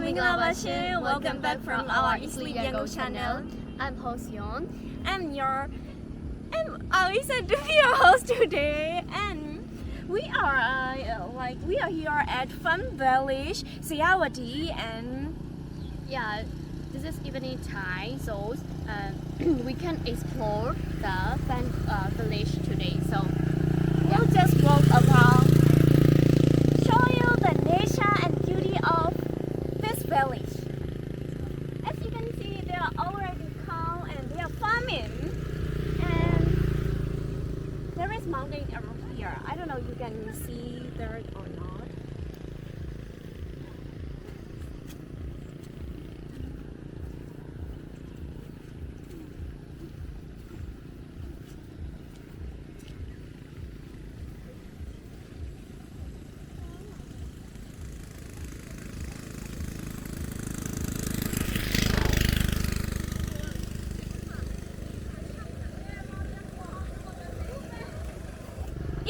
Minglabashi, welcome back from our EatSleepYangon channel. I'm host Yoon. I'm Aoi San and Yoon, your host today, and we are here at Fun Village, Siawati, and Yeah, this is evening time, so we can explore the Fun Village today. So we'll just walk around, show you the nature and beauty of this village. As you can see, there are already cows and they are farming, and there is mountain around here. I don't know if you can see there or not.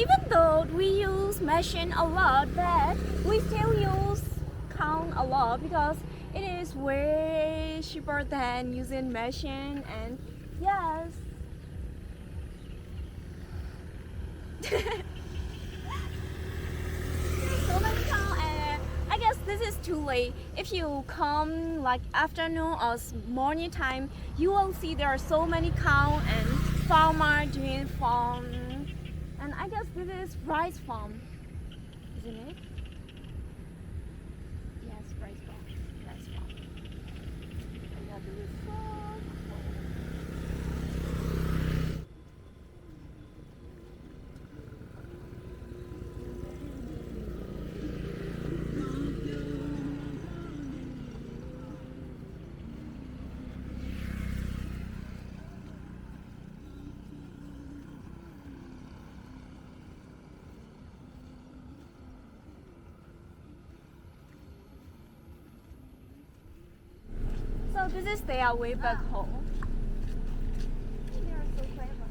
Even though we use machine a lot, but we still use count a lot because it is way cheaper than using machine. And yes, so many count, and I guess this is too late. If you come like afternoon or morning time, you will see there are so many cow and farmer doing farm. And I guess this is rice farm, isn't it? Yes, rice farm. Rice farm. So this is their way back home. They are so clever.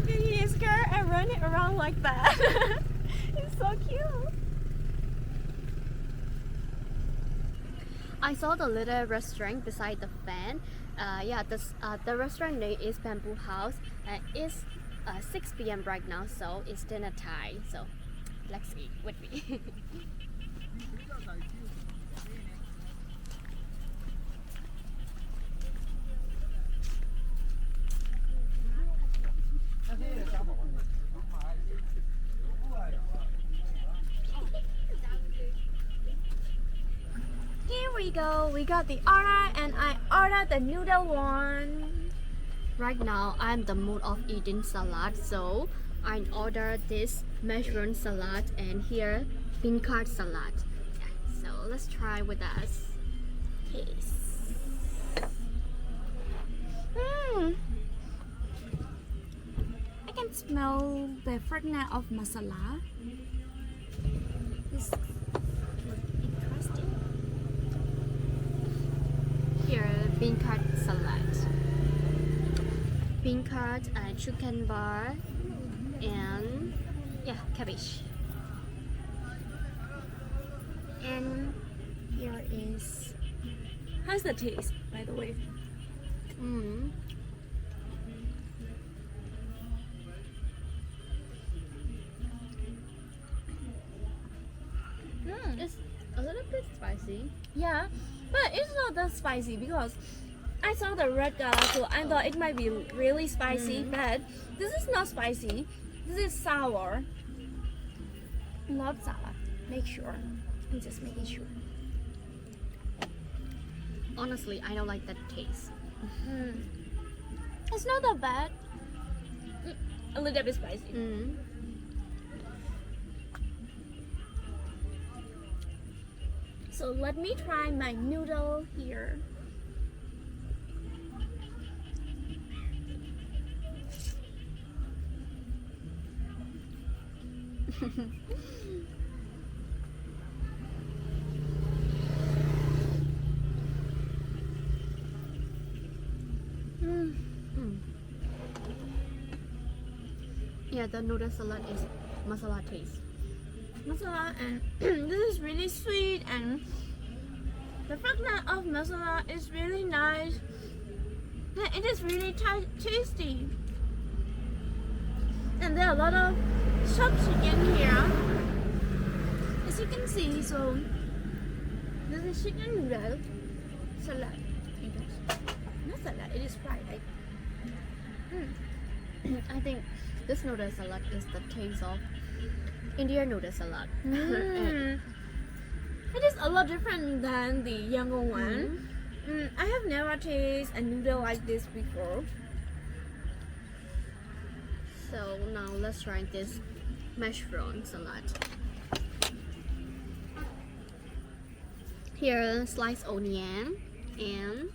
He is scared and running around like that. It's so cute. I saw the little restaurant beside the fan. The restaurant name is Bamboo House. It's 6 p.m. right now, so it's dinner time. So let's eat with me. Here we go. We got the order, and I ordered the noodle one. Right now, I'm in the mood of eating salad, so I ordered this mushroom salad and here bean curd salad. Yeah, so let's try with us. Taste. I can smell the fragrance of masala. This looks interesting. Here, bean curd salad, bean curd and chicken bar, and cabbage. And here is. How's the taste, by the way? It's a little bit spicy. Yeah, but it's not that spicy because I saw the red color, so I thought it might be really spicy. But this is not spicy. This is sour. Not sour. Make sure. I'm just making sure. Honestly, I don't like that taste. It's not that bad. A little bit spicy. So let me try my noodle here. Mm. Mm. Yeah, the noodle salad is masala taste. Masala, and this is really sweet, and the fragrance of masala is really nice. And it is really tasty. And there are a lot of shops chicken here, as you can see. So this is chicken noodle salad. Not salad, it is fried. I think this noodle salad is the taste of Indian noodle salad. It is a lot different than the Yangon one. I have never tasted a noodle like this before. So now let's try this mushroom salad. Here, sliced onion and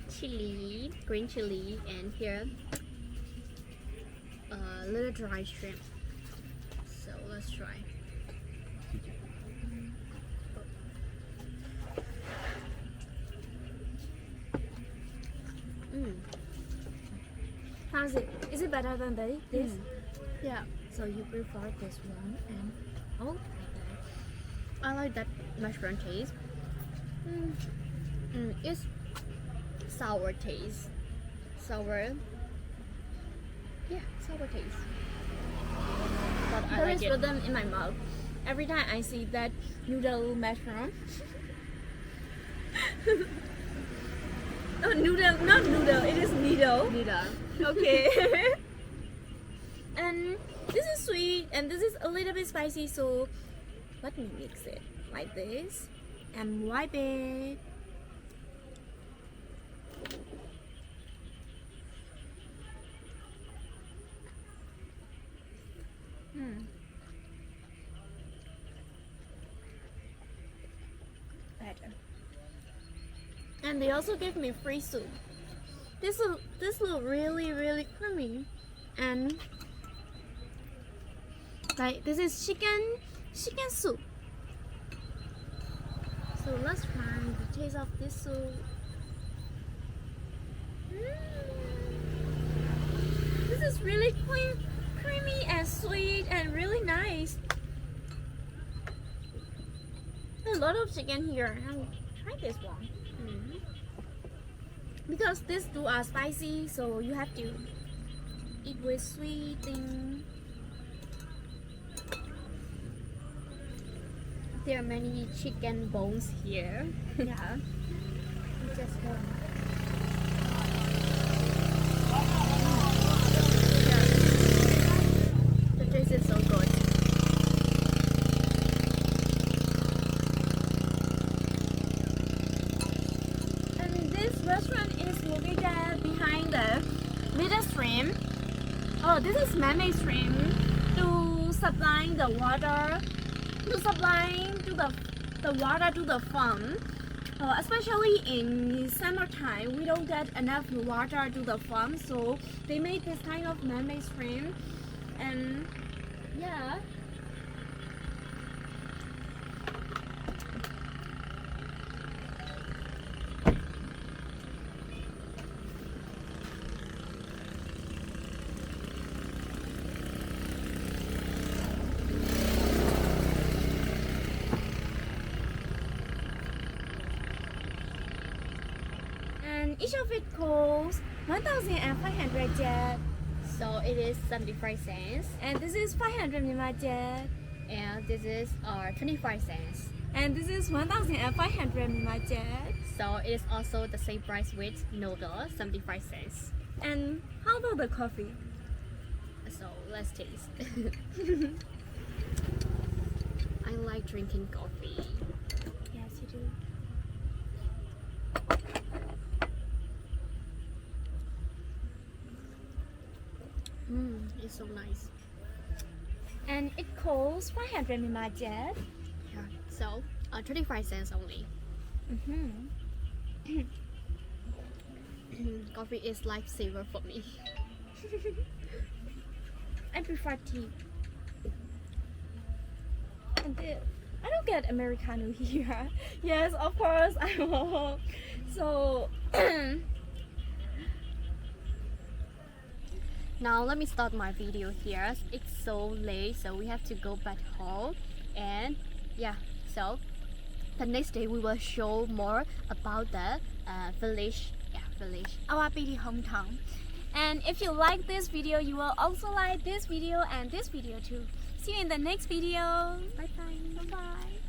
chili, green chili, and here a little dry shrimp. So let's try. How's it? Is it better than this? Yeah, So you prefer this one and oh, I like that mushroom taste. It's sour taste. Sour. Yeah, sour taste. But I there like is it. rhythm in my mouth every time I see that noodle mushroom. Oh, noodle, not noodle. It is needle. Neither. Okay. And this is sweet and this is a little bit spicy, so let me mix it like this and wipe it. Better. And they also give me free soup. This look really creamy, and like this is chicken soup. So let's try the taste of this soup. This is really creamy and sweet and really nice. There's a lot of chicken here. I'll try this one. Because these two are spicy, so you have to eat with sweet thing. There are many chicken bones here. Yeah. Just one. The taste is so good. And this restaurant is located behind the middle stream. Oh, this is man-made stream to supply the water, to supply to the water to the farm. Especially in summertime, we don't get enough water to the farm, so they made this kind of man-made stream. And yeah. And each of it costs 1,500 baht. So it is 75 cents, And this is 500 Myanmar baht. and this is 25 cents. And this is 1,500 Myanmar baht. So it is also the same price with noodle, 75 cents. And how about the coffee? So let's taste. I like drinking coffee. Yes, you do. It's so nice. And it costs 500 Myanmar baht. Yeah. So 25 cents only. Coffee is lifesaver for me. I prefer tea. And I don't get Americano here. Yes, of course I will. So Now let me start my video here. It's so late, so we have to go back home. And yeah, so the next day we will show more about the village. Yeah, village. Our Piri hometown. And if you like this video, you will also like this video and this video too. See you in the next video. Bye bye. Bye bye.